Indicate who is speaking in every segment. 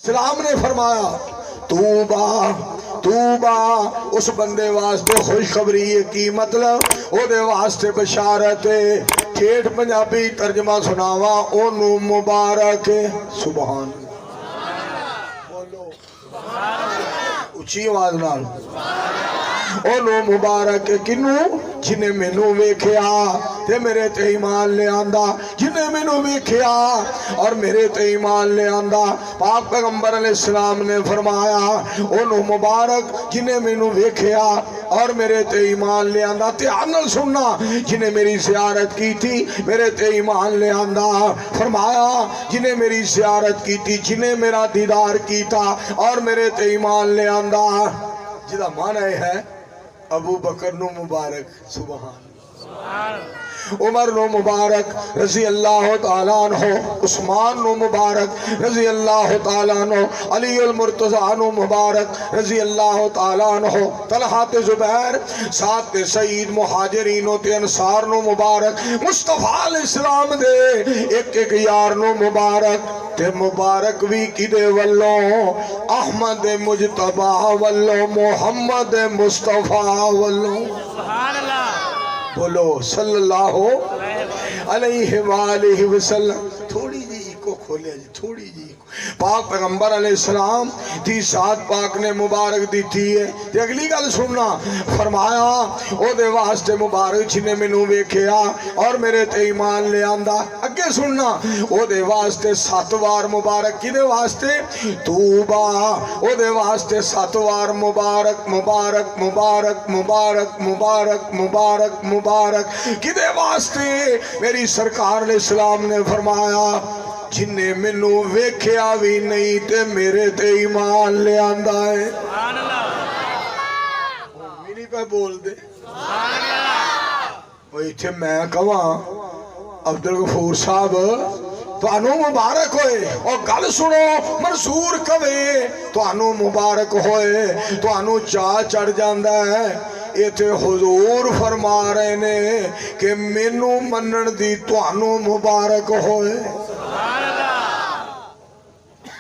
Speaker 1: اسلام نے فرمایا توبہ توبہ اس بندے واسطے خوشخبری کی مطلب او دے واسطے بشارت ٹھیٹ پنجابی ترجمہ سناوا اونوں مبارک سبحان بولو اچھی آواز نال اونوں مبارک کنوں جنہیں مینوں ویکھیا تے میرے تے ایمان لے آندا جنہیں مینوں ویکھیا اور میرے تے ایمان لے آندا پاک پیغمبر علیہ السلام نے فرمایا اونوں مبارک جنہیں مینوں ویکھیا اور میرے تے ایمان لے آندا دھیان نال سننا جنہیں میری زیارت کی تھی میرے تے ایمان لے آندا فرمایا جنہیں میری زیارت کی تھی جنہیں میرا دیدار کیتا اور میرے تے ایمان لے آندا جدا معنی ہے ابو بکر نو مبارک سبحان عمر نو مبارک رضی اللہ تعالیٰ عنہ عثمان نو مبارک رضی اللہ تعالیٰ عنہ علی المرتضی نو مبارک رضی اللہ تعالیٰ عنہ طلحہ تے زبیر سعد تے سعید مہاجرین تے انصار نو مبارک مصطفیٰ علیہ السلام دے ایک ایک یار نو مبارک تے مبارک بھی کدے والوں احمد مجتبہ والوں محمد مصطفیٰ والوں سبحان اللہ بولو صلی اللہ علیہ وآلہ وسلم تھوڑی جی کو کھولے جی تھوڑی جی پاک پیغمبر علیہ السلام دی ذات پاک نے مبارک دیتی ہے تے اگلی گل سننا فرمایا او دے واسطے مبارک جنہیں مینوں ویکھیا اور میرے تے ایمان لے آندا اگے سننا او دے واسطے 7 وار مبارک کدے واسطے توبہ او دے واسطے 7 وار مبارک مبارک مبارک مبارک مبارک مبارک مبارک کدے واسطے میری سرکار علیہ السلام نے فرمایا جنہیں مینوں ویکھیا بھی نہیں تے میرے تے ایمان لے آندا ہے سبحان اللہ میری پہ بول دے سبحان اللہ وہ ایتھے میں کہاں عبدالغفور صاحب توانوں مبارک ہوئے اور گل سنو منصور کہے توانوں مبارک ہوئے توانوں چاہ چڑھ جاندا ہے ایتھے حضور فرما رہے نے کہ مینوں منن دی توانوں مبارک ہوئے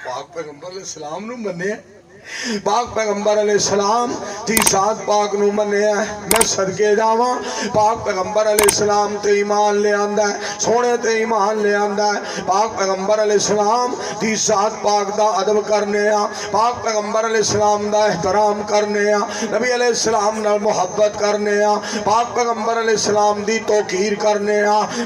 Speaker 1: پاک پیغمبر علیہ السلام نو منے پاک پیغمبر علیہ السلام تی ذات پاک نو منے میں صدقے جاواں پاک پیغمبر علیہ السلام تے ایمان لے آندا ہے سونے تے ایمان لے آندا ہے پاک پیغمبر علیہ السلام تی ذات پاک دا ادب کرنے پاک پیغمبر علیہ السلام دا احترام کرنے نبی علیہ السلام نال محبت کرنے پاک پیغمبر علیہ السلام دی توقیر کرنے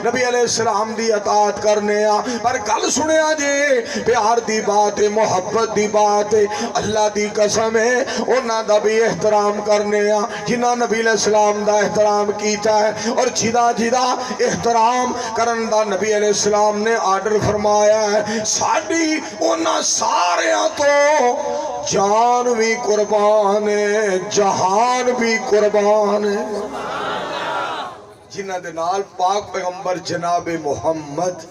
Speaker 1: نبی علیہ السلام دی اطاعت کرنے پر گل سنیا جے پیار دی بات ہے محبت دی بات ہے اللہ دی قسم ہے انہاں دا بھی احترام کرنے جنہاں نبی علیہ السلام دا احترام کیتا ہے اور جدا جدا احترام کرن دا نبی علیہ السلام نے آرڈر فرمایا ہے ساڑی انہاں ساریاں تو جان بھی قربان ہے جہان بھی قربان ہے جنہاں دے نال پاک پیغمبر جناب محمد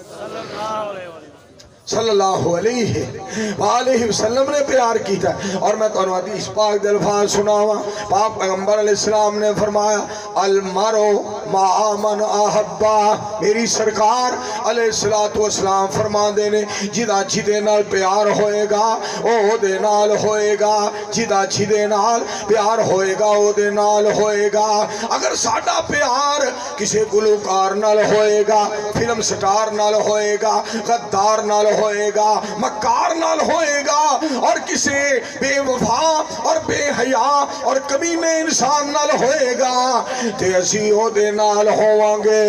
Speaker 1: صلی اللہ علیہ وآلہ وسلم نے پیار کیتا ہے اور میں تو حدیث پاک دے الفاظ سناواں پاک پیغمبر علیہ السلام نے فرمایا المرء مع من احبا میری سرکار علیہ السلام فرما دینے جدا جدے نال پیار ہوئے گا او دے نال ہوئے گا جدا جدے نال پیار ہوئے گا او دے نال ہوئے گا اگر ساڈا پیار کسی گلوکار نال ہوئے گا فلم سٹار نال ہوئے گا غدار نال ہوئے گا مکار نال ہوئے گا اور کسی بے وفا اور بے حیا اور کمینے انسان نال ہوئے گا تے اسی او دے نال ہوواں گے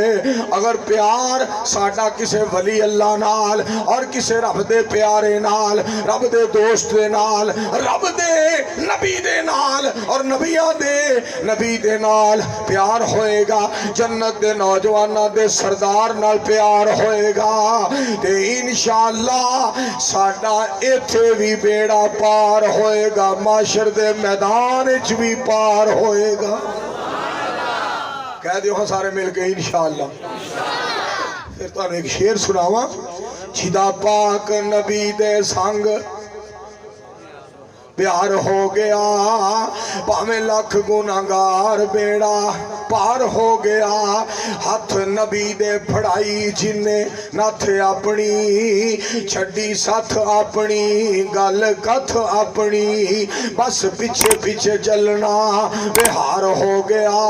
Speaker 1: اگر پیار ساڈا کسی ولی اللہ نال اور کسی رب دے پیارے نال رب دے دوست دے نال رب دے نبی دے نال اور نبیاں دے نبی دے نال پیار ہوئے گا جنت دے نوجوانہ دے سردار نال پیار ہوئے گا تے انشاءاللہ ساڈا ایتھے بھی بیڑا پار ہوئے گا معاشر دے میدان اچ بھی پار ہوئے گا کہہ دیو ہاں سارے مل کے انشاءاللہ پھر تو ایک شعر سناواں جدا پاک نبی دے سنگ پیار ہو گیا پاویں لکھ گناہگار بیڑا پار ہو گیا ہاتھ نبی دے پھڑائی جنے ناتھ اپنی چھڈی ساتھ اپنی گل کتھ اپنی بس پیچھے پیچھے چلنا بہار ہو گیا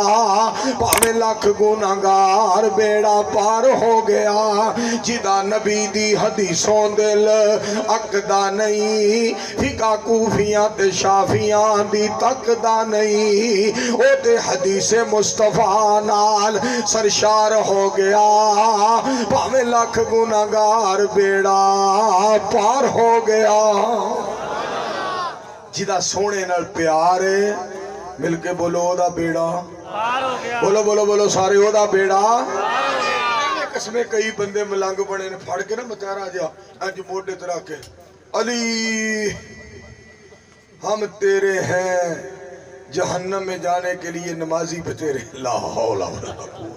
Speaker 1: پاویں لکھ گناہگار بیڑا پار ہو گیا جدا نبی دی حدیثوں دل اکدا نہیں فقہ کوفیاں تے شافیاں دی تکدا نہیں او تے حدیث مصطفیٰ نال سرشار ہو گیا پاویں لکھ گناہگار بیڑا پار ہو گیا جدا سونے نال پیار ہے مل کے بولو دا بیڑا بولو بولو بولو سارے او دا بیڑا قسمیں کئی بندے ملنگ بنے نے پھڑ کے نا متارا جا انج موڈے ترا کے علی ہم تیرے ہیں جہنم میں جانے کے لیے نمازی پہ تیرے لا حول ولا قوت